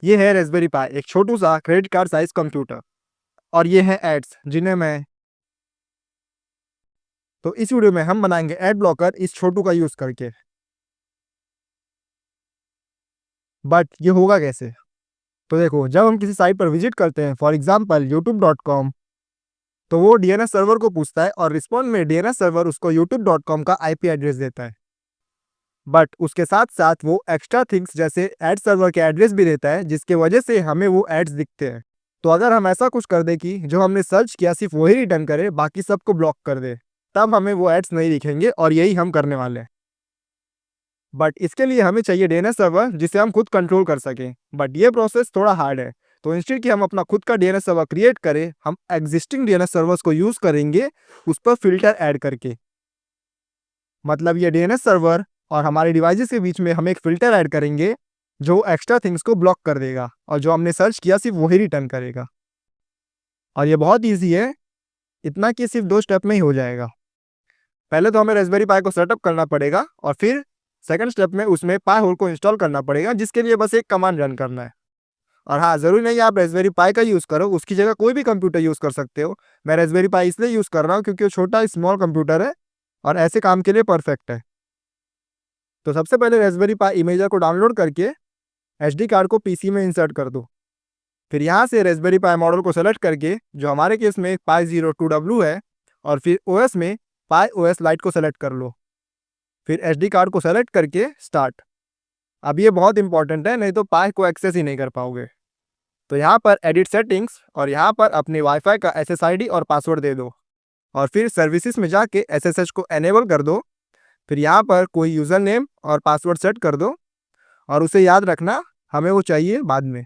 ये है रास्पबेरी पाई, एक छोटू सा क्रेडिट कार्ड साइज कंप्यूटर। और ये है एड्स जिन्हें मैं तो इस वीडियो में हम बनाएंगे एड ब्लॉकर इस छोटू का यूज करके। बट ये होगा कैसे? तो देखो, जब हम किसी साइट पर विजिट करते हैं, फॉर एग्जांपल youtube.com, तो वो डीएनएस सर्वर को पूछता है और रिस्पॉन्स में डीएनएस सर्वर उसको youtube.com का आईपी एड्रेस देता है। बट उसके साथ साथ वो एक्स्ट्रा थिंग्स जैसे एड सर्वर के एड्रेस भी देता है, जिसके वजह से हमें वो एड्स दिखते हैं। तो अगर हम ऐसा कुछ कर दे कि जो हमने सर्च किया सिर्फ वही रिटर्न करे, बाकी सबको ब्लॉक कर दे, तब हमें वो एड्स नहीं दिखेंगे और यही हम करने वाले हैं। बट इसके लिए हमें चाहिए डीएनएस सर्वर जिसे हम खुद कंट्रोल कर सकें। बट ये प्रोसेस थोड़ा हार्ड है, तो इंस्टेड कि हम अपना खुद का डीएनएस सर्वर क्रिएट करें, हम एग्जिस्टिंग डीएनएस सर्वर्स को यूज करेंगे उस पर फिल्टर ऐड करके। मतलब ये डीएनएस सर्वर और हमारे डिवाइसेस के बीच में हम एक फिल्टर ऐड करेंगे जो एक्स्ट्रा थिंग्स को ब्लॉक कर देगा और जो हमने सर्च किया सिर्फ वही रिटर्न करेगा। और ये बहुत ईजी है, इतना कि सिर्फ 2 स्टेप में ही हो जाएगा। पहले तो हमें रास्पबेरी पाई को सेटअप करना पड़ेगा और फिर सेकंड स्टेप में उसमें पाई होल को इंस्टॉल करना पड़ेगा, जिसके लिए बस एक कमांड रन करना है। और हाँ, ज़रूरी नहीं आप रास्पबेरी पाई का यूज़ करो, उसकी जगह कोई भी कंप्यूटर यूज़ कर सकते हो। मैं रास्पबेरी पाई इसलिए यूज़ कर रहा हूँ क्योंकि वो छोटा स्मॉल कंप्यूटर है और ऐसे काम के लिए परफेक्ट है। तो सबसे पहले रास्पबेरी पाई इमेजर को डाउनलोड करके एसडी कार्ड को पीसी में इंसर्ट कर दो। फिर यहाँ से रास्पबेरी पाई मॉडल को सेलेक्ट करके, जो हमारे केस में पाई 02W है, और फिर ओएस में पाई ओएस लाइट को सेलेक्ट कर लो। फिर एसडी कार्ड को सेलेक्ट करके स्टार्ट। अब ये बहुत इंपॉर्टेंट है, नहीं तो पाई को एक्सेस ही नहीं कर पाओगे। तो यहाँ पर एडिट सेटिंग्स और यहाँ पर अपने वाईफाई का SSID और पासवर्ड दे दो और फिर सर्विसेज में जाके SSH को एनेबल कर दो। फिर यहाँ पर कोई यूज़र नेम और पासवर्ड सेट कर दो और उसे याद रखना, हमें वो चाहिए बाद में।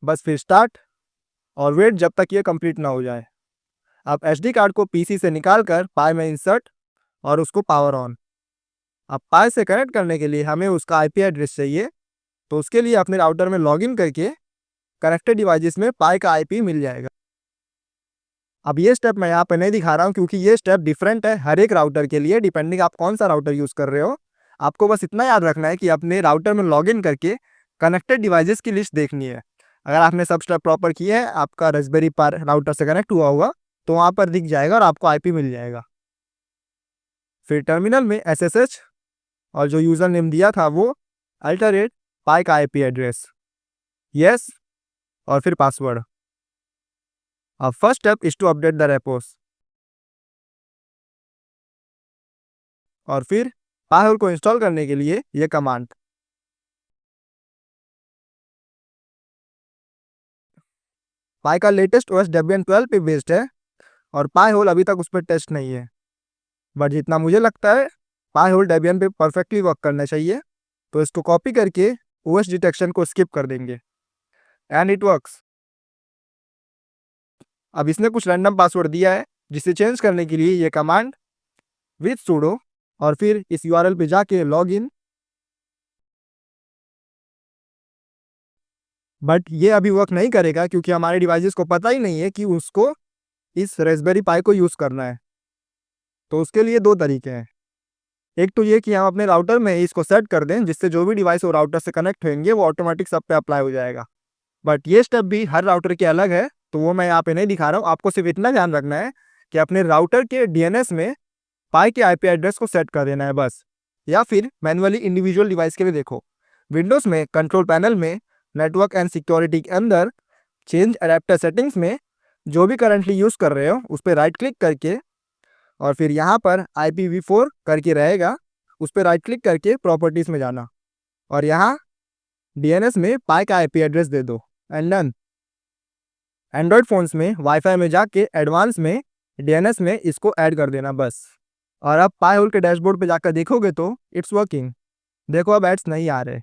बस फिर स्टार्ट और वेट जब तक ये कंप्लीट ना हो जाए। अब एसडी कार्ड को पीसी से निकाल कर पाई में इंसर्ट और उसको पावर ऑन। अब पाई से कनेक्ट करने के लिए हमें उसका आईपी एड्रेस चाहिए, तो उसके लिए अपने राउटर में लॉगिन करके कनेक्टेड डिवाइसेस में पाई का आईपी मिल जाएगा। अब ये स्टेप मैं यहाँ पे नहीं दिखा रहा हूँ क्योंकि ये स्टेप डिफरेंट है हर एक राउटर के लिए, डिपेंडिंग आप कौन सा राउटर यूज़ कर रहे हो। आपको बस इतना याद रखना है कि अपने राउटर में लॉगिन करके कनेक्टेड डिवाइसेस की लिस्ट देखनी है। अगर आपने सब स्टेप प्रॉपर किए हैं, आपका रास्पबेरी पाई राउटर से कनेक्ट हुआ होगा, तो वहाँ पर दिख जाएगा और आपको आईपी मिल जाएगा। फिर टर्मिनल में SSH और जो यूज़र नेम दिया था वो अल्टरेट पाई का आईपी एड्रेस, यस, और फिर पासवर्ड। अब first step is to update the repos और फिर पाई होल को इंस्टॉल करने के लिए ये कमांड। पाई का लेटेस्ट OS Debian 12 पे बेस्ड है और पाई होल अभी तक उस पर टेस्ट नहीं है। बट जितना मुझे लगता है पाई होल डेबियन पे परफेक्टली वर्क करना चाहिए, तो इसको कॉपी करके OS डिटेक्शन को स्किप कर देंगे एंड इट वर्क्स। अब इसने कुछ रैंडम पासवर्ड दिया है, जिसे चेंज करने के लिए ये कमांड विथ sudo और फिर इस URL पे जाके लॉग इन। बट ये अभी वर्क नहीं करेगा क्योंकि हमारे डिवाइसेस को पता ही नहीं है कि उसको इस रास्पबेरी पाई को यूज़ करना है। तो उसके लिए 2 तरीके हैं। एक तो ये कि हम अपने राउटर में इसको सेट कर दें, जिससे जो भी डिवाइस वो राउटर से कनेक्ट होंगे वो ऑटोमेटिक सब पे अप्लाई हो जाएगा। बट ये स्टेप भी हर राउटर के अलग है, तो वो मैं यहाँ पे नहीं दिखा रहा हूँ। आपको सिर्फ इतना ध्यान रखना है कि अपने राउटर के डीएनएस में पाई के आईपी एड्रेस को सेट कर देना है बस, या फिर मैनुअली इंडिविजुअल डिवाइस के लिए देखो। विंडोज़ में कंट्रोल पैनल में नेटवर्क एंड सिक्योरिटी के अंदर चेंज अडेप्टर सेटिंग्स में जो भी करंटली यूज़ कर रहे हो उस पर राइट क्लिक करके, और फिर यहाँ पर IPv4 करके रहेगा, उस पर राइट क्लिक करके प्रॉपर्टीज़ में जाना और यहाँ डीएनएस में पाई का आईपी एड्रेस दे दो एंड डन। एंड्रॉयड फ़ोन्स में वाईफाई में जाके एडवांस में डीएनएस में इसको ऐड कर देना बस। और अब पाई होल के डैशबोर्ड पे जाकर देखोगे तो इट्स वर्किंग। देखो अब एड्स नहीं आ रहे।